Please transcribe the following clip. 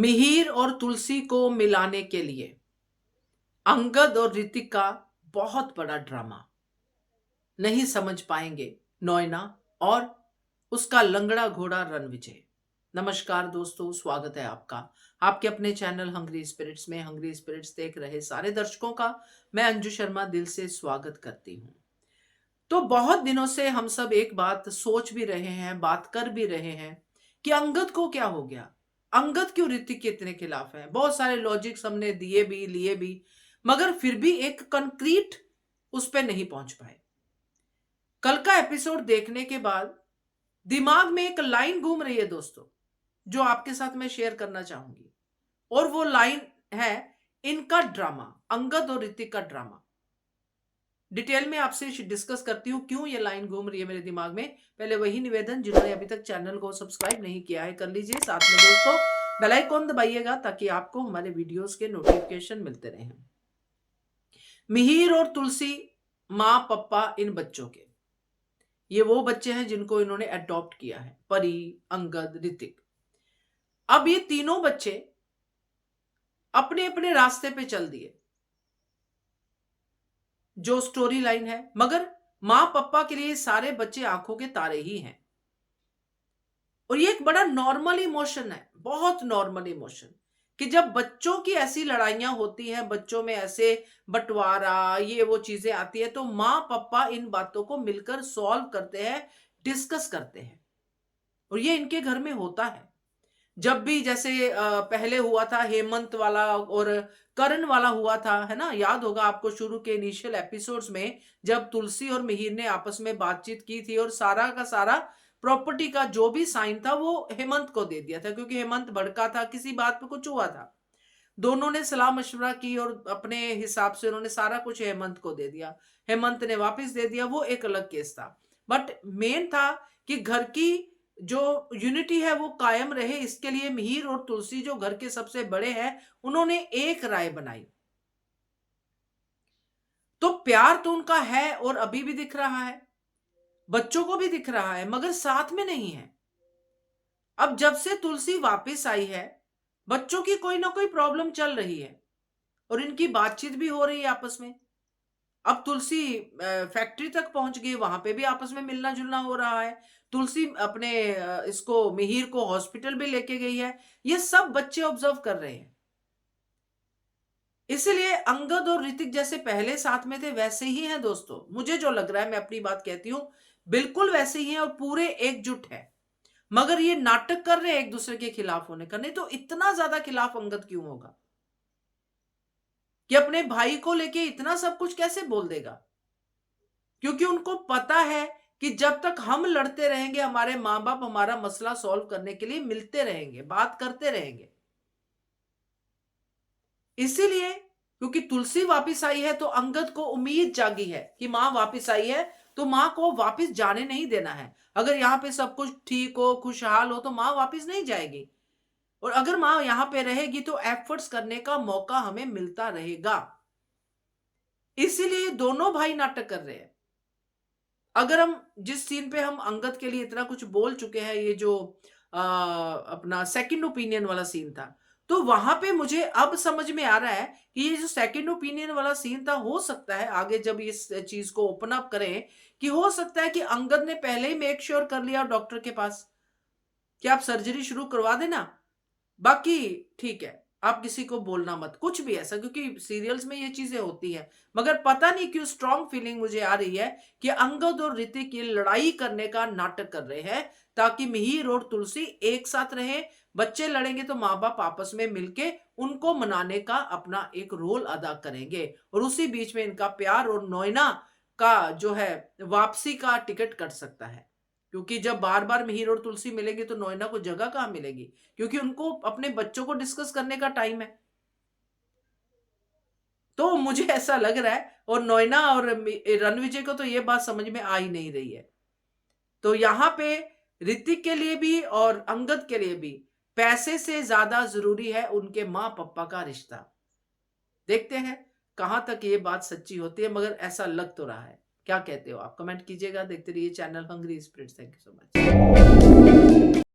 मिहिर और तुलसी को मिलाने के लिए अंगद और ऋतिक का बहुत बड़ा ड्रामा। नहीं समझ पाएंगे नोएना और उसका लंगड़ा घोड़ा रणविजय। नमस्कार दोस्तों, स्वागत है आपका आपके अपने चैनल हंग्री स्पिरिट्स में। हंग्री स्पिरिट्स देख रहे सारे दर्शकों का मैं अंजू शर्मा दिल से स्वागत करती हूं। तो बहुत दिनों से हम सब एक बात सोच भी रहे हैं, बात कर भी रहे हैं कि अंगद को क्या हो गया, अंगद क्यों ऋतिक के इतने खिलाफ है। बहुत सारे लॉजिक्स हमने दिए भी लिए भी, मगर फिर भी एक कंक्रीट उस पर नहीं पहुंच पाए। कल का एपिसोड देखने के बाद दिमाग में एक लाइन घूम रही है दोस्तों, जो आपके साथ मैं शेयर करना चाहूंगी। और वो लाइन है इनका ड्रामा, अंगद और ऋतिक का ड्रामा। डिटेल में आपसे डिस्कस करती हूं क्यों ये लाइन घूम रही है मेरे दिमाग में। पहले वही निवेदन, जिन्होंने अभी तक चैनल को सब्सक्राइब नहीं किया है कर लीजिए, साथ में दोस्तों बेल आइकॉन दबाइएगा ताकि आपको हमारे वीडियोस के नोटिफिकेशन मिलते रहें। मिहिर और तुलसी माँ पप्पा इन बच्चों के, ये वो बच्चे हैं जिनको इन्होंने अडॉप्ट किया है, परी, अंगद, ऋतिक। अब ये तीनों बच्चे अपने अपने रास्ते पे चल दिए, जो स्टोरी लाइन है, मगर मां पप्पा के लिए सारे बच्चे आंखों के तारे ही हैं। और ये एक बड़ा नॉर्मल इमोशन है, बहुत नॉर्मल इमोशन, कि जब बच्चों की ऐसी लड़ाइयां होती हैं, बच्चों में ऐसे बंटवारा ये वो चीजें आती है, तो मां पप्पा इन बातों को मिलकर सॉल्व करते हैं, डिस्कस करते हैं। और ये इनके घर में होता है। जब भी जैसे पहले हुआ था हेमंत वाला और करण वाला हुआ था, है ना, याद होगा आपको शुरू के इनिशियल एपिसोड्स में, जब तुलसी और मिहिर ने आपस में बातचीत की थी और सारा का सारा प्रॉपर्टी का जो भी साइन था वो हेमंत को दे दिया था, क्योंकि हेमंत भड़का था, किसी बात पे कुछ हुआ था। दोनों ने सलाह मशवरा की और अपने हिसाब से उन्होंने सारा कुछ हेमंत को दे दिया। हेमंत ने वापस दे दिया, वो एक अलग केस था। बट मेन था कि घर की जो यूनिटी है वो कायम रहे, इसके लिए मिहिर और तुलसी जो घर के सबसे बड़े हैं, उन्होंने एक राय बनाई। तो प्यार तो उनका है और अभी भी दिख रहा है, बच्चों को भी दिख रहा है, मगर साथ में नहीं है। अब जब से तुलसी वापस आई है, बच्चों की कोई ना कोई प्रॉब्लम चल रही है और इनकी बातचीत भी हो रही है आपस में। अब तुलसी फैक्ट्री तक पहुंच गई, वहां पे भी आपस में मिलना जुलना हो रहा है। तुलसी अपने इसको मिहिर को हॉस्पिटल भी लेके गई है। ये सब बच्चे ऑब्जर्व कर रहे हैं। इसलिए अंगद और ऋतिक जैसे पहले साथ में थे वैसे ही हैं दोस्तों। मुझे जो लग रहा है, मैं अपनी बात कहती हूं, बिल्कुल वैसे ही हैं और पूरे एकजुट है। मगर ये नाटक कर रहे हैं एक दूसरे के खिलाफ होने का। नहीं तो इतना ज्यादा खिलाफ अंगद क्यों होगा, कि अपने भाई को लेके इतना सब कुछ कैसे बोल देगा? क्योंकि उनको पता है कि जब तक हम लड़ते रहेंगे, हमारे मां बाप हमारा मसला सॉल्व करने के लिए मिलते रहेंगे, बात करते रहेंगे। इसीलिए क्योंकि तुलसी वापस आई है तो अंगद को उम्मीद जागी है कि मां वापस आई है, तो मां को वापस जाने नहीं देना है। अगर यहां पे सब कुछ ठीक हो, खुशहाल हो, तो मां वापस नहीं जाएगी। और अगर मां यहां पे रहेगी तो एफर्ट्स करने का मौका हमें मिलता रहेगा। इसीलिए दोनों भाई नाटक कर रहे हैं। अगर हम जिस सीन पे हम अंगद के लिए इतना कुछ बोल चुके हैं, ये जो अपना सेकंड ओपिनियन वाला सीन था, तो वहां पे मुझे अब समझ में आ रहा है कि ये जो सेकंड ओपिनियन वाला सीन था, हो सकता है आगे जब इस चीज को ओपन अप करें, कि हो सकता है कि अंगद ने पहले ही मेक श्योर कर लिया डॉक्टर के पास कि आप सर्जरी शुरू करवा देना, बाकी ठीक है, आप किसी को बोलना मत, कुछ भी ऐसा। क्योंकि सीरियल्स में ये चीजें होती है। मगर पता नहीं क्यों स्ट्रांग फीलिंग मुझे आ रही है कि अंगद और ऋतिक की लड़ाई करने का नाटक कर रहे हैं, ताकि मिहिर और तुलसी एक साथ रहे। बच्चे लड़ेंगे तो माँ बाप आपस में मिलके उनको मनाने का अपना एक रोल अदा करेंगे, और उसी बीच में इनका प्यार और नोएना का जो है वापसी का टिकट कट सकता है। क्योंकि जब बार बार मिहिर और तुलसी मिलेंगे तो नोएना को जगह कहां मिलेगी, क्योंकि उनको अपने बच्चों को डिस्कस करने का टाइम है। तो मुझे ऐसा लग रहा है, और नोएना और रणविजय को तो ये बात समझ में आ ही नहीं रही है। तो यहां पे ऋतिक के लिए भी और अंगद के लिए भी पैसे से ज्यादा जरूरी है उनके मां पापा का रिश्ता। देखते हैं कहां तक ये बात सच्ची होती है, मगर ऐसा लग तो रहा है। क्या कहते हो आप? कमेंट कीजिएगा। देखते रहिए channel Hungry Spirits. Thank you so much.